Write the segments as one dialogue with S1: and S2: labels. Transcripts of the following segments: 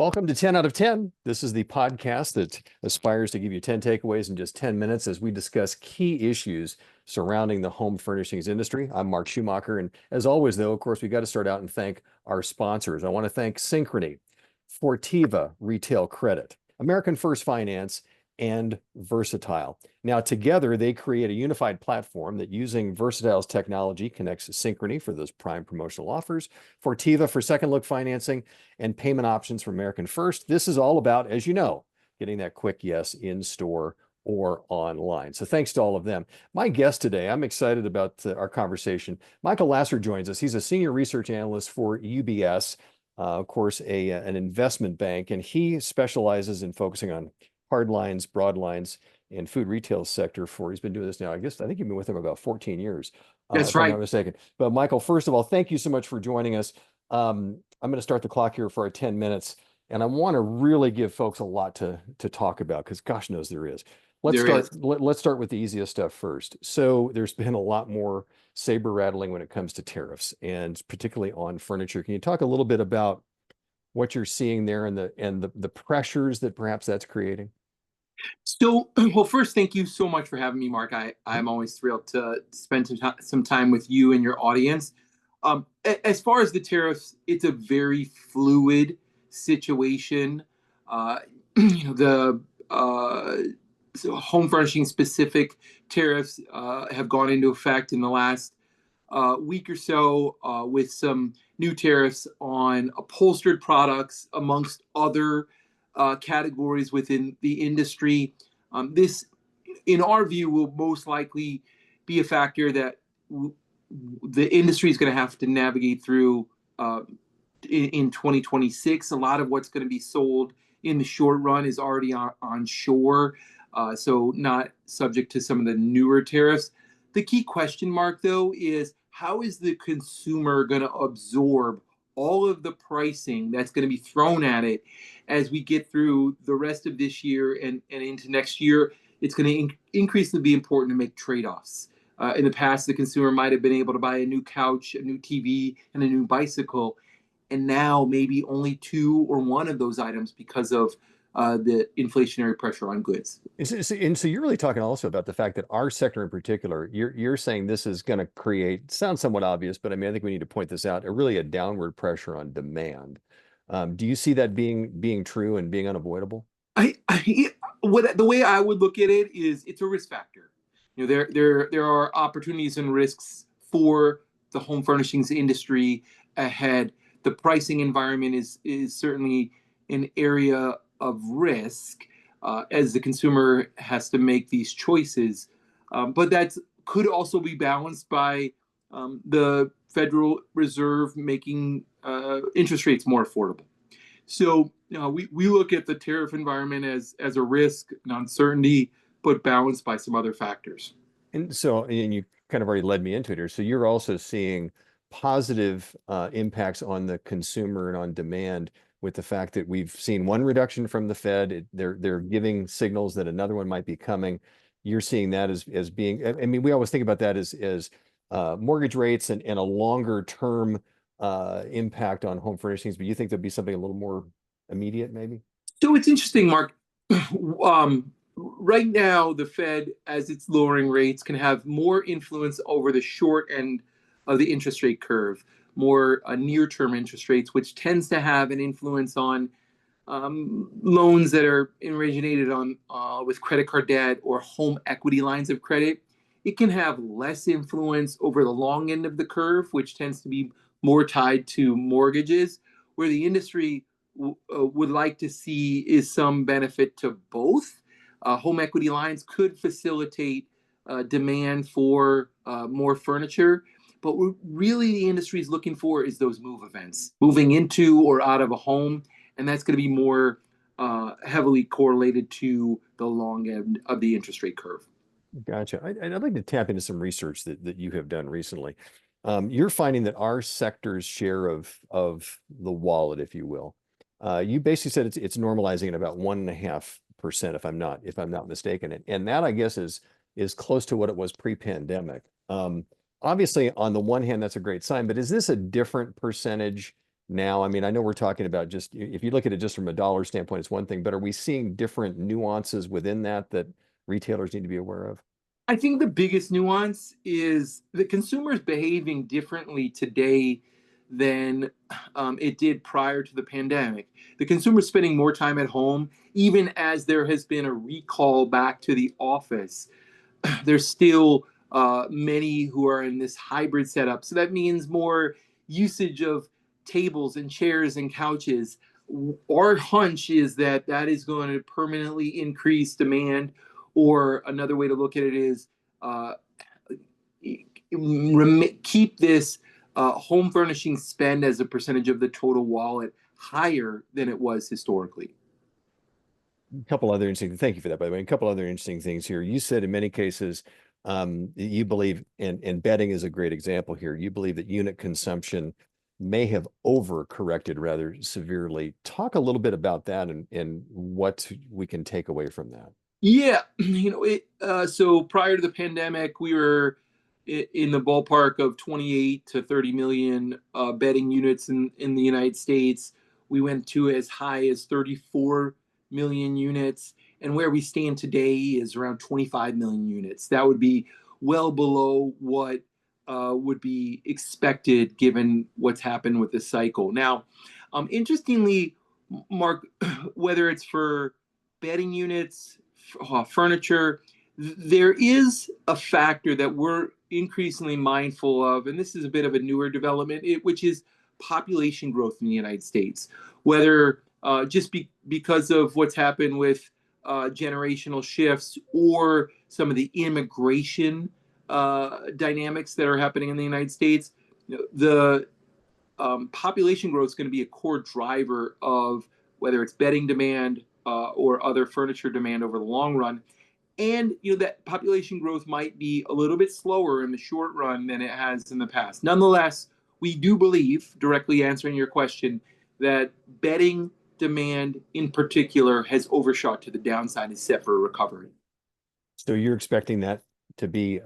S1: Welcome to 10 out of 10. This is the podcast that aspires to give you 10 takeaways in just 10 minutes as we discuss key issues surrounding the home furnishings industry. I'm Mark Schumacher. And as always, though, of course, we got to start out and thank our sponsors. I want to thank Synchrony, Fortiva Retail Credit, American First Finance, and Versatile. Now, together, they create a unified platform that, using Versatile's technology, connects Synchrony for those prime promotional offers, Fortiva for second look financing, and payment options for American First. This is all about, as you know, getting that quick yes in store or online. So thanks to all of them. My guest today, I'm excited about our conversation. Michael Lasser joins us. He's a senior research analyst for UBS, of course, an investment bank, and he specializes in focusing on hardlines, broadlines, and food retail sector he's been doing this now. I think you've been with him about 14 years.
S2: That's
S1: if
S2: right.
S1: I'm not mistaken. But Michael, first of all, thank you so much for joining us. I'm going to start the clock here for our 10 minutes, and I want to really give folks a lot to talk about because gosh knows there is. Let's start with the easiest stuff first. So there's been a lot more saber rattling when it comes to tariffs, and particularly on furniture. Can you talk a little bit about what you're seeing there and the pressures that perhaps that's creating?
S2: So, well, first, thank you so much for having me, Mark. I'm always thrilled to spend some time with you and your audience. As far as the tariffs, it's a very fluid situation. The home furnishing specific tariffs have gone into effect in the last week or so with some new tariffs on upholstered products, amongst other categories within the industry. This, in our view, will most likely be a factor that the industry is going to have to navigate through in 2026. A lot of what's going to be sold in the short run is already on shore, so not subject to some of the newer tariffs. The key question mark, though, is how is the consumer going to absorb all of the pricing that's going to be thrown at it as we get through the rest of this year and into next year? It's going to increasingly be important to make trade-offs. In the past, the consumer might have been able to buy a new couch, a new TV, and a new bicycle, and now maybe only two or one of those items because of the inflationary pressure on goods.
S1: And so you're really talking also about the fact that our sector in particular, you're saying this is going to create, sounds somewhat obvious, but I mean, I think we need to point this out, a downward pressure on demand. Do you see that being true and being unavoidable?
S2: The way I would look at it is it's a risk factor. There are opportunities and risks for the home furnishings industry ahead. The pricing environment is certainly an area of risk as the consumer has to make these choices. But that could also be balanced by the Federal Reserve making interest rates more affordable. So we look at the tariff environment as a risk, an uncertainty, but balanced by some other factors.
S1: And you kind of already led me into it here. So you're also seeing positive impacts on the consumer and on demand with the fact that we've seen one reduction from the Fed. They're giving signals that another one might be coming. You're seeing that as being, I mean, we always think about that as mortgage rates and a longer term impact on home furnishings, but you think there'd be something a little more immediate maybe?
S2: So it's interesting, Mark. Right now, the Fed, as it's lowering rates, can have more influence over the short end of the interest rate curve, more near-term interest rates, which tends to have an influence on loans that are originated on with credit card debt or home equity lines of credit. It can have less influence over the long end of the curve, which tends to be more tied to mortgages, where the industry would like to see is some benefit to both. Home equity lines could facilitate demand for more furniture, but what really the industry is looking for is those move events, moving into or out of a home, and that's going to be more heavily correlated to the long end of the interest rate curve.
S1: Gotcha. I'd like to tap into some research that you have done recently. You're finding that our sector's share of the wallet, if you will, you basically said it's normalizing at about 1.5%, if I'm not mistaken, and that I guess is close to what it was pre-pandemic. Obviously, on the one hand, that's a great sign, but is this a different percentage now? I mean, I know we're talking about just if you look at it just from a dollar standpoint, it's one thing, but are we seeing different nuances within that that retailers need to be aware of?
S2: I think the biggest nuance is the consumer is behaving differently today than it did prior to the pandemic. The consumer is spending more time at home, even as there has been a recall back to the office. There's still many who are in this hybrid setup. So that means more usage of tables and chairs and couches. Our hunch is that that is going to permanently increase demand. Or another way to look at it is uh, keep this home furnishing spend as a percentage of the total wallet higher than it was historically.
S1: A couple other interesting, thank you for that, by the way. A couple other interesting things here. You said in many cases, you believe, and bedding is a great example here. You believe that unit consumption may have overcorrected rather severely. Talk a little bit about that and what we can take away from that.
S2: Yeah, so prior to the pandemic, we were in the ballpark of 28 to 30 million bedding units in the United States. We went to as high as 34 million units, and where we stand today is around 25 million units. That would be well below what would be expected given what's happened with the cycle. Now, interestingly, Mark, whether it's for bedding units, furniture, there is a factor that we're increasingly mindful of, and this is a bit of a newer development, which is population growth in the United States. Whether because of what's happened with generational shifts or some of the immigration dynamics that are happening in the United States, the population growth is going to be a core driver of whether it's bedding demand or other furniture demand over the long run. And that population growth might be a little bit slower in the short run than it has in the past. Nonetheless, we do believe, directly answering your question, that bedding demand in particular has overshot to the downside and set for a recovery.
S1: So you're expecting that to be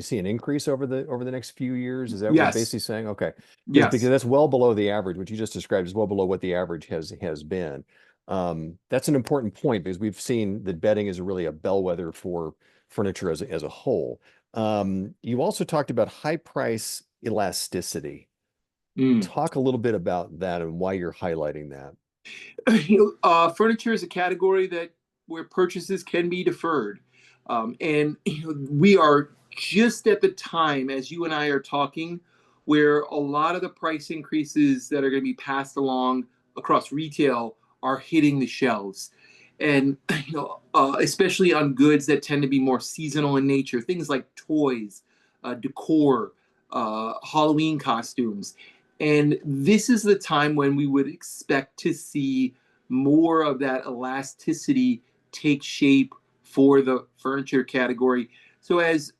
S1: see an increase over the next few years? Is that what we're
S2: Yes.
S1: basically saying? Okay. Because
S2: Yes.
S1: that's well below the average, what you just described is well below what the average has been. That's an important point because we've seen that bedding is really a bellwether for furniture as a whole. You also talked about high price elasticity.
S2: Mm.
S1: Talk a little bit about that and why you're highlighting that.
S2: Furniture is a category that where purchases can be deferred, and we are just at the time as you and I are talking, where a lot of the price increases that are going to be passed along across retail are hitting the shelves, and especially on goods that tend to be more seasonal in nature, things like toys, decor, Halloween costumes. And this is the time when we would expect to see more of that elasticity take shape for the furniture category. So as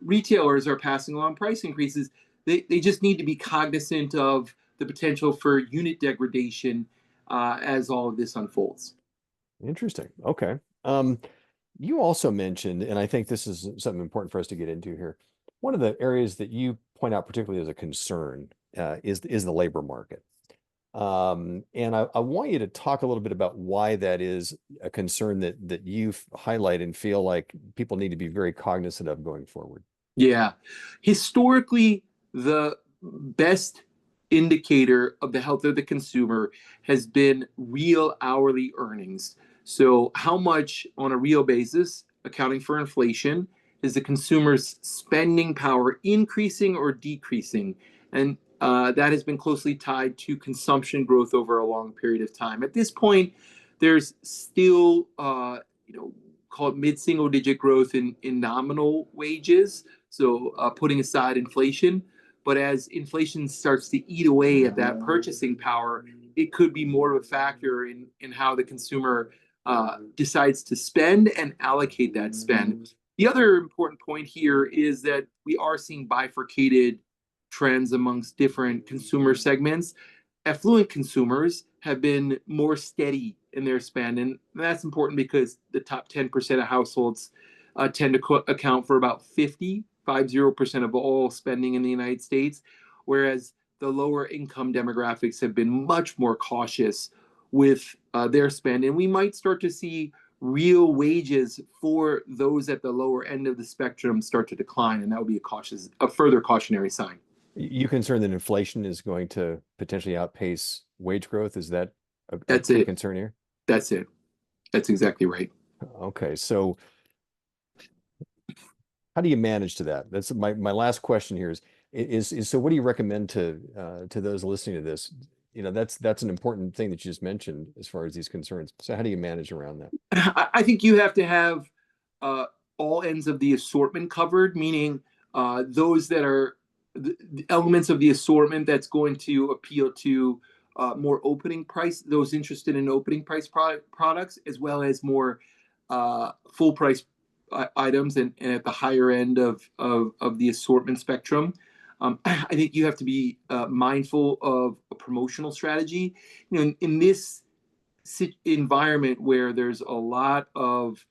S2: retailers are passing along price increases, they just need to be cognizant of the potential for unit degradation as all of this unfolds.
S1: Interesting. Okay. You also mentioned, and I think this is something important for us to get into here. One of the areas that you point out particularly as a concern is the labor market. And I want you to talk a little bit about why that is a concern that you highlight and feel like people need to be very cognizant of going forward.
S2: Yeah. Historically, the best indicator of the health of the consumer has been real hourly earnings. So, how much on a real basis, accounting for inflation, is the consumer's spending power increasing or decreasing? And that has been closely tied to consumption growth over a long period of time. At this point, there's still, call it mid-single digit growth in nominal wages. So putting aside inflation, but as inflation starts to eat away at that purchasing power, it could be more of a factor in how the consumer decides to spend and allocate that spend. The other important point here is that we are seeing bifurcated trends amongst different consumer segments. Affluent consumers have been more steady in their spend, and that's important because the top 10% of households tend to account for about 50% of all spending in the United States, whereas the lower income demographics have been much more cautious with their spend, and we might start to see real wages for those at the lower end of the spectrum start to decline, and that would be a further cautionary sign.
S1: You concerned that inflation is going to potentially outpace wage growth? Is that a
S2: That's
S1: key
S2: it.
S1: concern here?
S2: That's it. That's exactly right.
S1: Okay, so how do you manage to that? That's my last question here is so what do you recommend to those listening to this? You know, that's an important thing that you just mentioned as far as these concerns. So how do you manage around that?
S2: I think you have to have uh, all ends of the assortment covered, meaning those that are the elements of the assortment that's going to appeal to more opening price, those interested in opening price products, as well as more full price items and at the higher end of the assortment spectrum. I think you have to be mindful of a promotional strategy. You know, in this environment where there's a lot of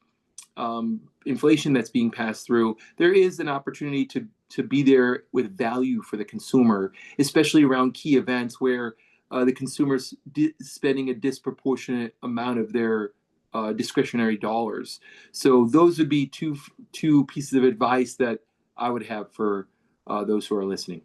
S2: inflation that's being passed through, there is an opportunity to be there with value for the consumer, especially around key events where the consumer's spending a disproportionate amount of their discretionary dollars. So those would be two pieces of advice that I would have for those who are listening.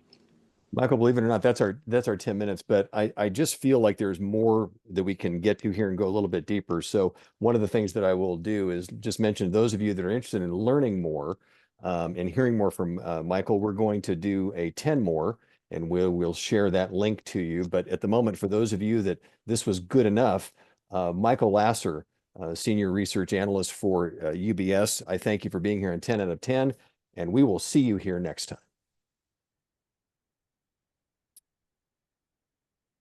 S1: Michael, believe it or not, that's our 10 minutes, but I just feel like there's more that we can get to here and go a little bit deeper. So one of the things that I will do is just mention those of you that are interested in learning more and hearing more from Michael, we're going to do a 10 more and we'll share that link to you. But at the moment, for those of you that this was good enough, Michael Lasser, Senior Research Analyst for UBS, I thank you for being here on 10 out of 10, and we will see you here next time.